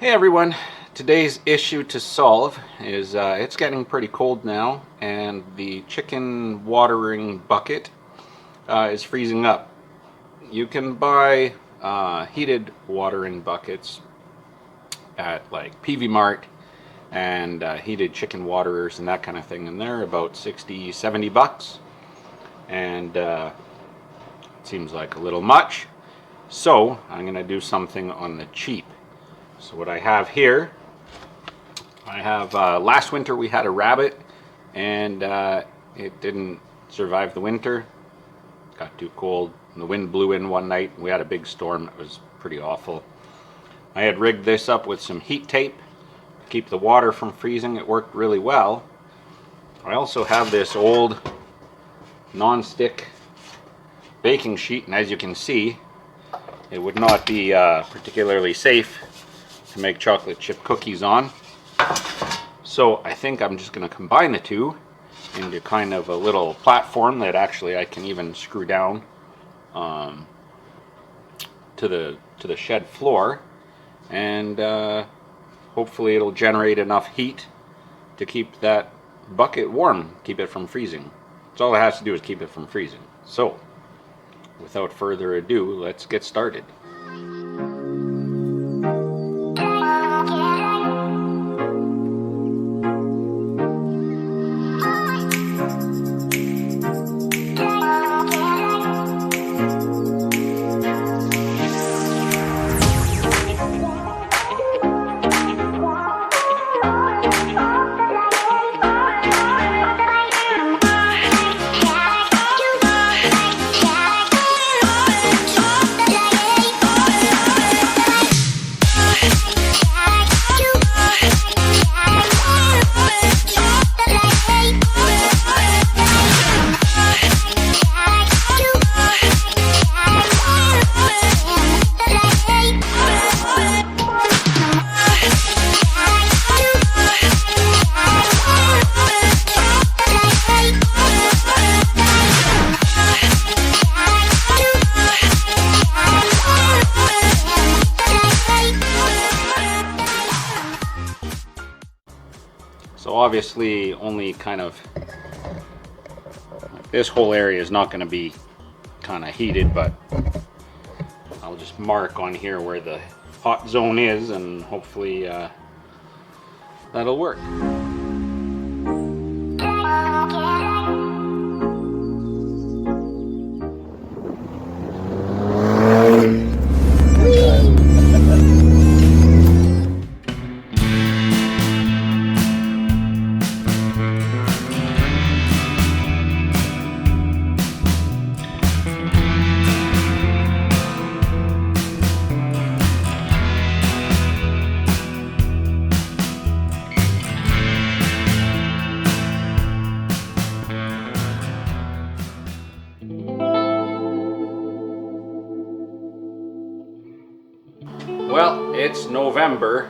Hey everyone, today's issue to solve is it's getting pretty cold now and the chicken watering bucket is freezing up. You can buy heated watering buckets at like PV Mart and heated chicken waterers and that kind of thing, and they're about 60-70 bucks, and it seems like a little much, so I'm gonna do something on the cheap. So what I have here, I have last winter we had a rabbit and it didn't survive the winter. It got too cold and the wind blew in one night and we had a big storm. It was pretty awful. I had rigged this up with some heat tape to keep the water from freezing. It worked really well. I also have this old non-stick baking sheet, and as you can see, it would not be particularly safe to make chocolate chip cookies on. So I think I'm just going to combine the two into kind of a little platform that actually I can even screw down to the shed floor, and hopefully it'll generate enough heat to keep that bucket warm, keep it from freezing. That's all it has to do, is keep it from freezing. So without further ado, let's get started. So obviously only kind of, this whole area is not going to be kind of heated, but I'll just mark on here where the hot zone is, and hopefully that'll work. Well, it's November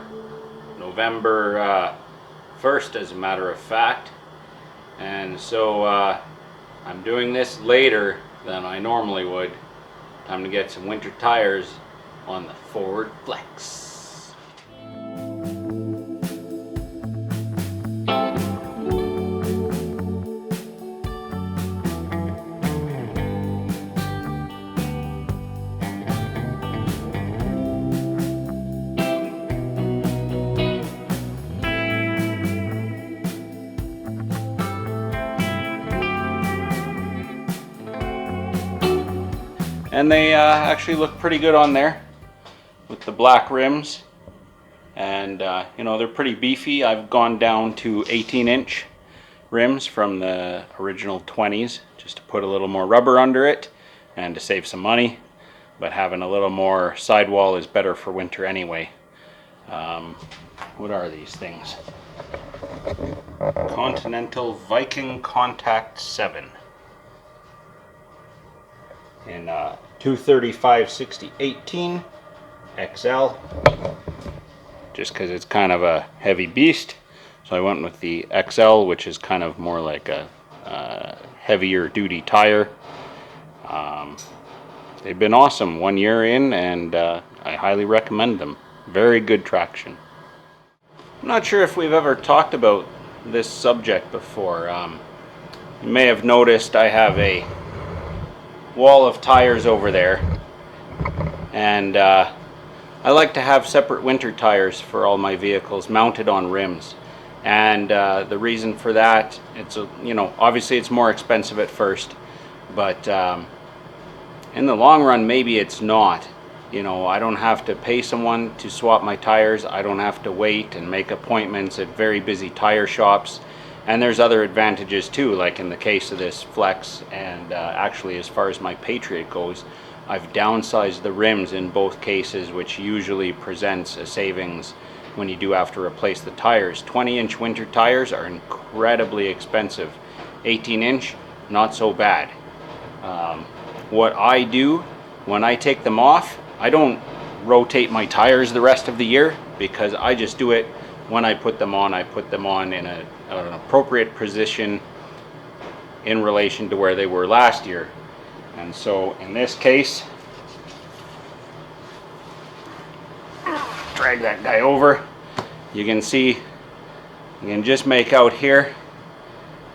1st, as a matter of fact, and so I'm doing this later than I normally would. Time to get some winter tires on the Ford Flex. And they actually look pretty good on there with the black rims, and you know, they're pretty beefy. I've gone down to 18-inch rims from the original 20s just to put a little more rubber under it and to save some money, but having a little more sidewall is better for winter anyway. What are these things? Continental Viking Contact 7 in 235/60/18 XL, just because it's kind of a heavy beast, so I went with the XL, which is kind of more like a heavier duty tire. They've been awesome 1 year in, and I highly recommend them. Very good traction. I'm not sure if we've ever talked about this subject before. You may have noticed I have a wall of tires over there, and I like to have separate winter tires for all my vehicles mounted on rims. And the reason for that, obviously it's more expensive at first, but in the long run, maybe it's not. I don't have to pay someone to swap my tires. I don't have to wait and make appointments at very busy tire shops. And there's other advantages too, like in the case of this Flex, and actually as far as my Patriot goes, I've downsized the rims in both cases, which usually presents a savings when you do have to replace the tires. 20-inch winter tires are incredibly expensive. 18-inch, not so bad. What I do when I take them off, I don't rotate my tires the rest of the year, because I just do it when I put them on. I put them on in an appropriate position in relation to where they were last year. And so in this case, drag that guy over. You can see, you can just make out here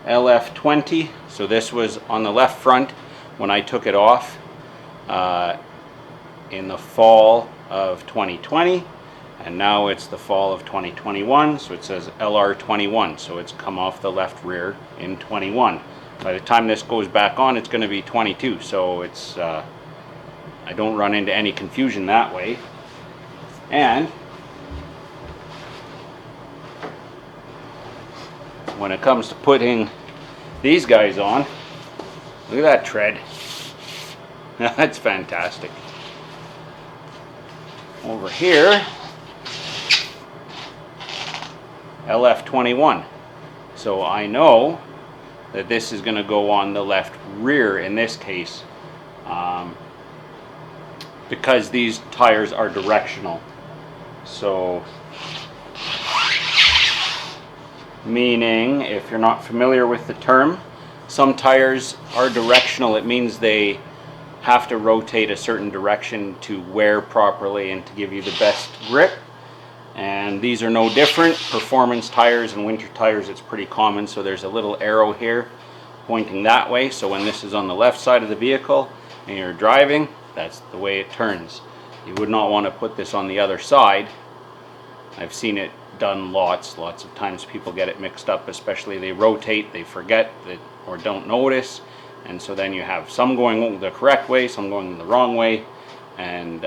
LF20. So this was on the left front when I took it off in the fall of 2020, and now it's the fall of 2021, so it says LR21, so it's come off the left rear in 21. By the time this goes back on, it's going to be 22, so it's I don't run into any confusion that way. And when it comes to putting these guys on, look at that tread. That's fantastic. Over here, LF21. So I know that this is going to go on the left rear in this case, because these tires are directional. So, meaning, if you're not familiar with the term, some tires are directional. It means they have to rotate a certain direction to wear properly and to give you the best grip. And these are no different. Performance tires and winter tires, it's pretty common. So there's a little arrow here pointing that way. So when this is on the left side of the vehicle and you're driving, that's the way it turns. You would not want to put this on the other side. I've seen it done lots of times. People get it mixed up, especially they rotate, they forget that, or don't notice. And so then you have some going the correct way, some going the wrong way, and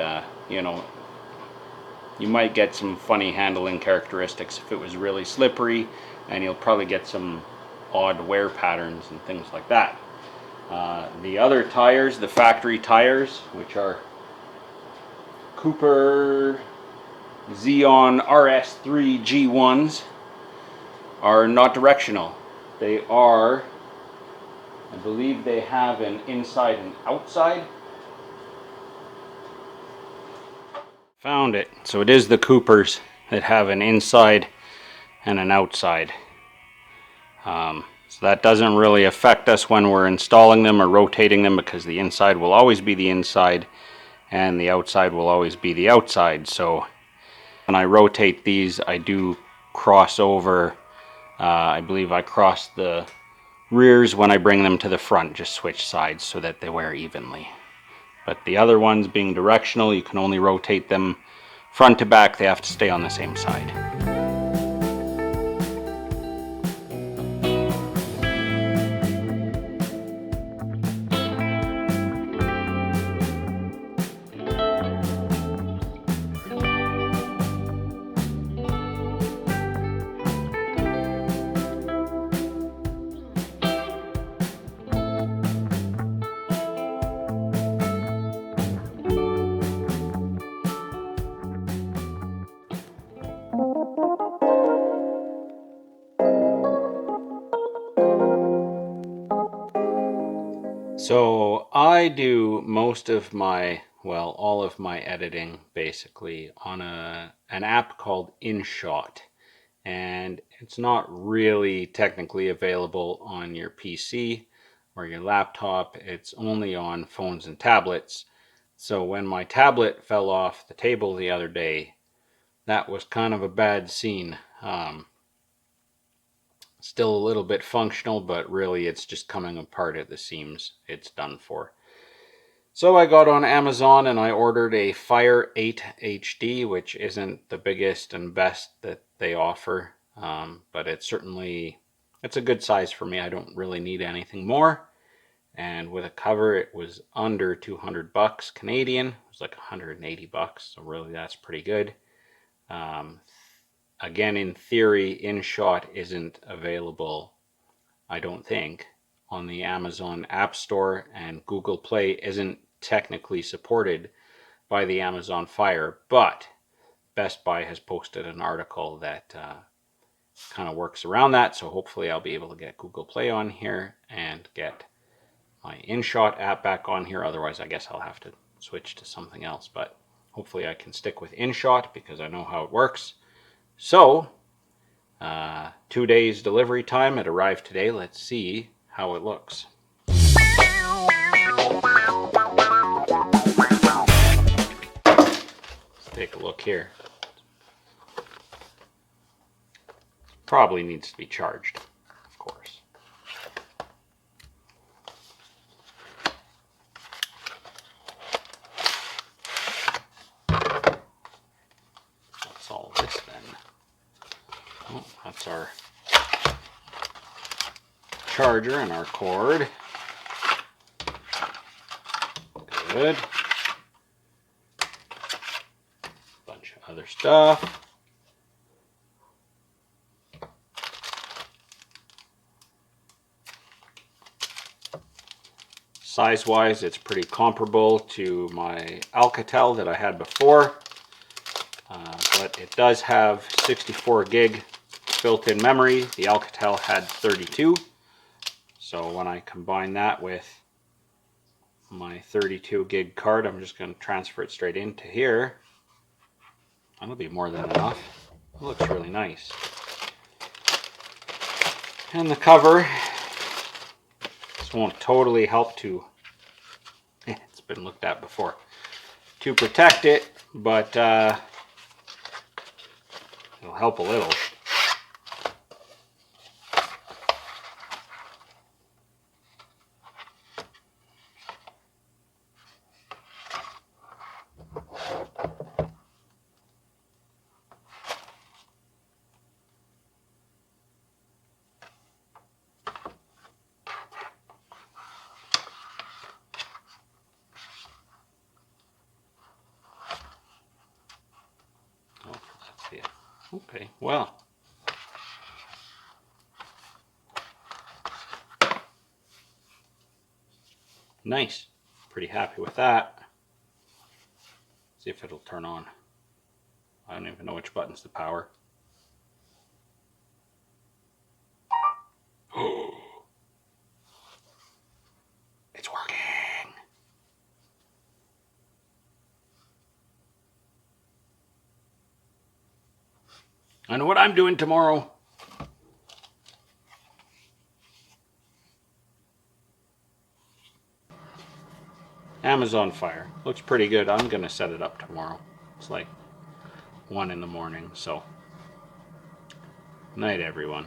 you might get some funny handling characteristics if it was really slippery, and you'll probably get some odd wear patterns and things like that. The other tires, the factory tires, which are Cooper Xeon RS3 G1s, are not directional. They are, I believe they have an inside and outside. Found it. So it is the Coopers that have an inside and an outside. So that doesn't really affect us when we're installing them or rotating them, because the inside will always be the inside and the outside will always be the outside. So when I rotate these, I do cross over. I believe I cross the rears when I bring them to the front, just switch sides so that they wear evenly. But the other ones being directional, you can only rotate them front to back. They have to stay on the same side. So I do most of my, well, all of my editing basically on an app called InShot, and it's not really technically available on your PC or your laptop. It's only on phones and tablets. So when my tablet fell off the table the other day, that was kind of a bad scene. Still a little bit functional, but really it's just coming apart at the seams. It's done for. So I got on Amazon and I ordered a Fire 8 HD, which isn't the biggest and best that they offer, but it's a good size for me. I don't really need anything more. And with a cover, it was under 200 bucks Canadian. It was like 180 bucks, so really that's pretty good. Again, in theory, InShot isn't available, I don't think, on the Amazon App Store, and Google Play isn't technically supported by the Amazon Fire, but Best Buy has posted an article that kind of works around that, so hopefully I'll be able to get Google Play on here and get my InShot app back on here. Otherwise, I guess I'll have to switch to something else, but hopefully I can stick with InShot because I know how it works. So, 2 days delivery time. It arrived today. Let's see how it looks. Let's take a look here. Probably needs to be charged, of course. That's all this then. Oh, that's our charger and our cord. Good. Bunch of other stuff. Size-wise, it's pretty comparable to my Alcatel that I had before, but it does have 64 gig built-in memory. The Alcatel had 32, so when I combine that with my 32 gig card, I'm just going to transfer it straight into here. That'll be more than enough. It looks really nice. And the cover, this won't totally help to, it's been looked at before, to protect it, but it'll help a little. Okay, well, nice. Pretty happy with that. See if it'll turn on. I don't even know which button's the power. It's working. I know what I'm doing tomorrow. Amazon Fire. Looks pretty good. I'm going to set it up tomorrow. It's like 1 in the morning, so night everyone.